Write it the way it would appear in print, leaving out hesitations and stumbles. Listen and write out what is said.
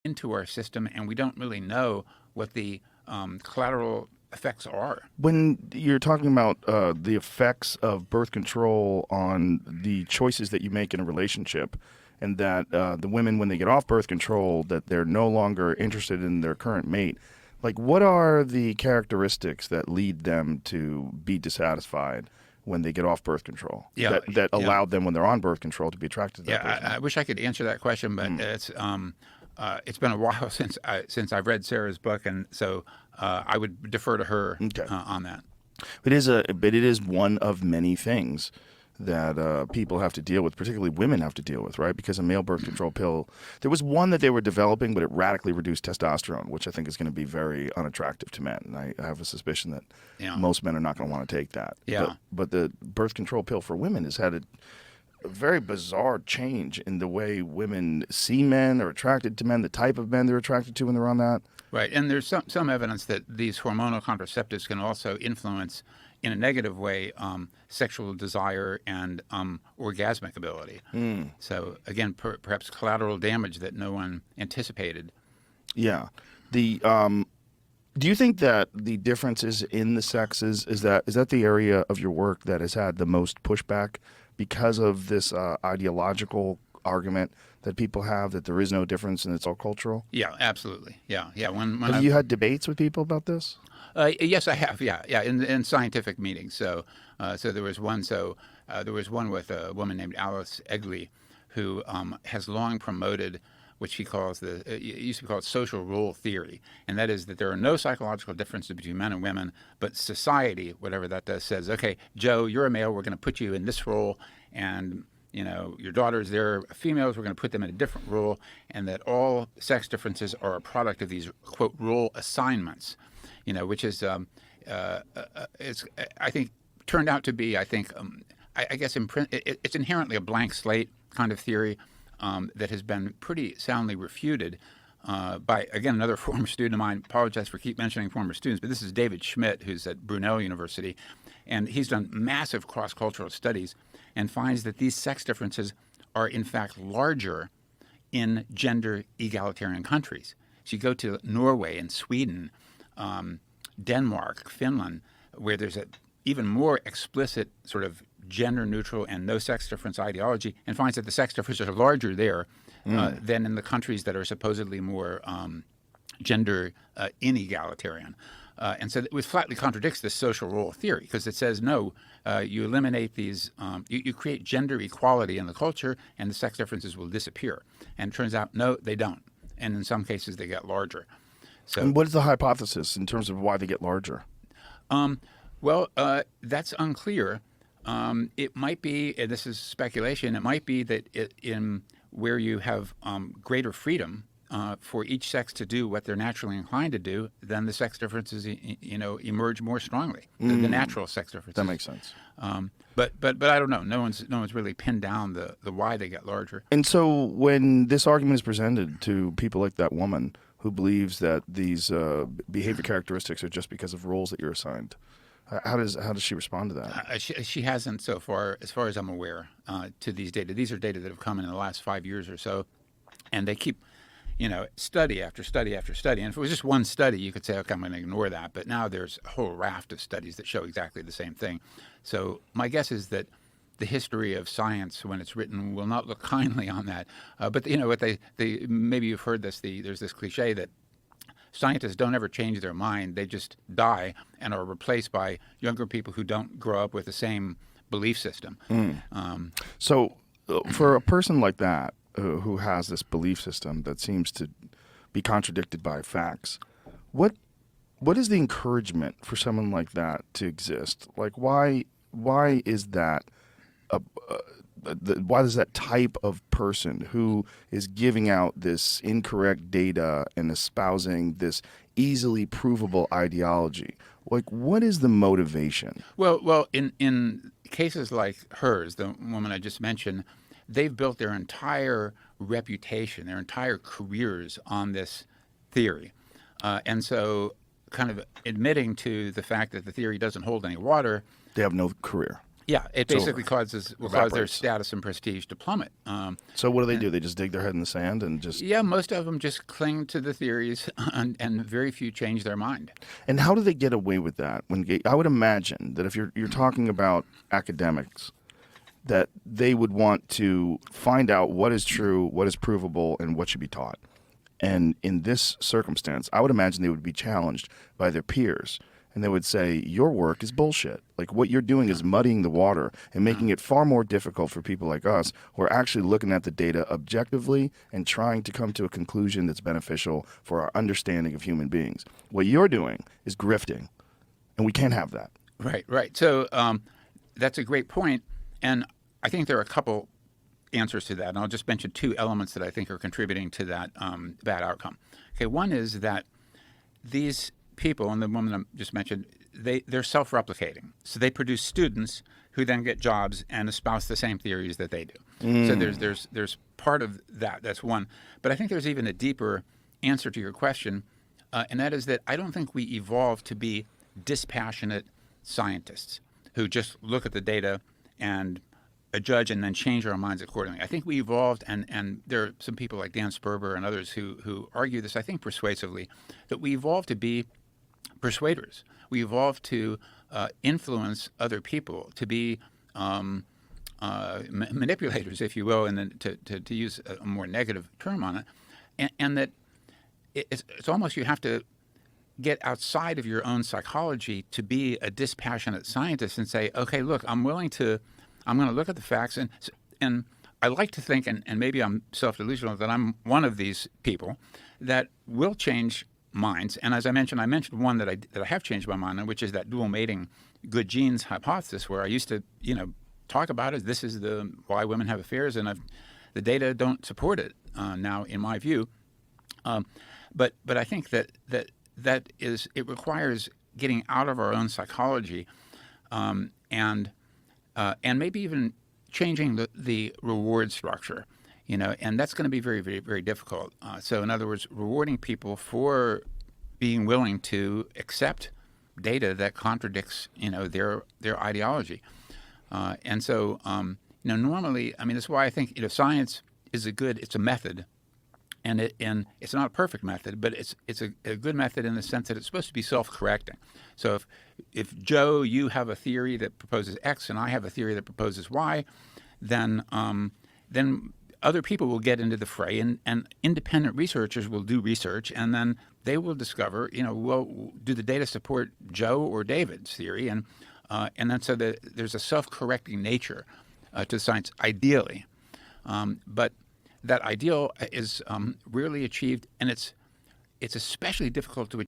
into our system, and we don't really know what the collateral effects are. When you're talking about the effects of birth control on the choices that you make in a relationship, and that the women, when they get off birth control, that they're no longer interested in their current mate, like what are the characteristics that lead them to be dissatisfied when they get off birth control? Yeah, that allowed them, when they're on birth control, to be attracted to that person? I wish I could answer that question, but it's been a while since I've read Sarah's book, and so I would defer to her on that. But it is one of many things that people have to deal with, particularly women have to deal with, right? Because a male birth control pill, there was one that they were developing, but it radically reduced testosterone, which I think is going to be very unattractive to men. And I have a suspicion that most men are not going to want to take that. Yeah. But the birth control pill for women has had a very bizarre change in the way women see men, are attracted to men, the type of men they're attracted to when they're on that. Right, and there's some evidence that these hormonal contraceptives can also influence, in a negative way, sexual desire and orgasmic ability. So again, perhaps collateral damage that no one anticipated. Yeah. Do you think that the differences in the sexes is that the area of your work that has had the most pushback because of this ideological argument that people have that there is no difference and it's all cultural? Yeah, absolutely. Yeah. Have you had debates with people about this? Yes, I have. Yeah, in scientific meetings. So there was one. There was one with a woman named Alice Egley, who has long promoted what she calls it used to be called social role theory, and that is that there are no psychological differences between men and women, but society, whatever that does, says, okay, Joe, you're a male, we're going to put you in this role, and your daughters, they're females, we're going to put them in a different role, and that all sex differences are a product of these, quote, role assignments, which is, I think, turned out to be, I guess, it's inherently a blank slate kind of theory that has been pretty soundly refuted by, again, another former student of mine. Apologize for keep mentioning former students, but this is David Schmidt, who's at Brunel University, and he's done massive cross-cultural studies and finds that these sex differences are, in fact, larger in gender egalitarian countries. So you go to Norway and Sweden, Denmark, Finland, where there's an even more explicit sort of gender-neutral and no sex difference ideology, and finds that the sex differences are larger there than in the countries that are supposedly more gender inegalitarian. And so it flatly contradicts this social role theory, because it says, no, you eliminate these, you create gender equality in the culture, and the sex differences will disappear. And it turns out, no, they don't. And in some cases, they get larger. So, and what is the hypothesis in terms of why they get larger? Well, that's unclear. It might be, and this is speculation, it might be that in where you have greater freedom for each sex to do what they're naturally inclined to do, then the sex differences, emerge more strongly. The natural sex differences. That makes sense. But I don't know. No one's really pinned down the why they get larger. And so when this argument is presented to people like that woman who believes that these behavior characteristics are just because of roles that you're assigned, how does she respond to that? She hasn't so far, as far as I'm aware, to these data. These are data that have come in the last 5 years or so, and they keep, study after study after study. And if it was just one study, you could say, okay, I'm going to ignore that. But now there's a whole raft of studies that show exactly the same thing. So my guess is that the history of science, when it's written, will not look kindly on that. But what they maybe you've heard this. There's this cliche that scientists don't ever change their mind. They just die and are replaced by younger people who don't grow up with the same belief system. So for a person like that who has this belief system that seems to be contradicted by facts, what is the encouragement for someone like that to exist? Like, why is that why does that type of person who is giving out this incorrect data and espousing this easily provable ideology, like, what is the motivation? Well, in cases like hers, the woman I just mentioned, they've built their entire reputation, their entire careers on this theory. And so kind of admitting to the fact that the theory doesn't hold any water. They have no career. Yeah, it It's basically over. will cause their Evaporates. status and prestige to plummet. So what do? They just dig their head in the sand and just. Yeah, most of them just cling to the theories, and very few change their mind. And how do they get away with that? I would imagine that if you're talking about academics, that they would want to find out what is true, what is provable, and what should be taught. And in this circumstance, I would imagine they would be challenged by their peers. And they would say, your work is bullshit. Like, what you're doing is muddying the water and making it far more difficult for people like us who are actually looking at the data objectively and trying to come to a conclusion that's beneficial for our understanding of human beings. What you're doing is grifting, and we can't have that. Right, right. So that's a great point, and I think there are a couple answers to that, and I'll just mention two elements that I think are contributing to that bad outcome. Okay, one is that these people, and the woman I just mentioned, they're self-replicating. So they produce students who then get jobs and espouse the same theories that they do. So there's part of that. That's one. But I think there's even a deeper answer to your question, and that is that I don't think we evolved to be dispassionate scientists who just look at the data and judge and then change our minds accordingly. I think we evolved, and there are some people like Dan Sperber and others who argue this, I think persuasively, that we evolved to be persuaders. We evolved to influence other people, to be manipulators, if you will, and then to use a more negative term on it, and that it's almost you have to get outside of your own psychology to be a dispassionate scientist and say, okay, look, I'm going to look at the facts, and I like to think, and maybe I'm self-delusional, that I'm one of these people that will change minds. And as I mentioned one that I have changed my mind on, which is that dual mating good genes hypothesis, where I used to talk about it. This is why women have affairs, and the data don't support it now, in my view. But I think that it requires getting out of our own psychology, and maybe even changing the reward structure, and that's going to be very, very, very difficult. So in other words, rewarding people for being willing to accept data that contradicts, their ideology. And so, normally, I mean, that's why I think, science is it's a method, and it's not a perfect method, but it's a good method in the sense that it's supposed to be self-correcting. So if Joe, you have a theory that proposes X and I have a theory that proposes Y, then other people will get into the fray, and independent researchers will do research, and then they will discover, well, do the data support Joe or David's theory, and then so there's a self-correcting nature to science, ideally, but that ideal is rarely achieved, and it's especially difficult to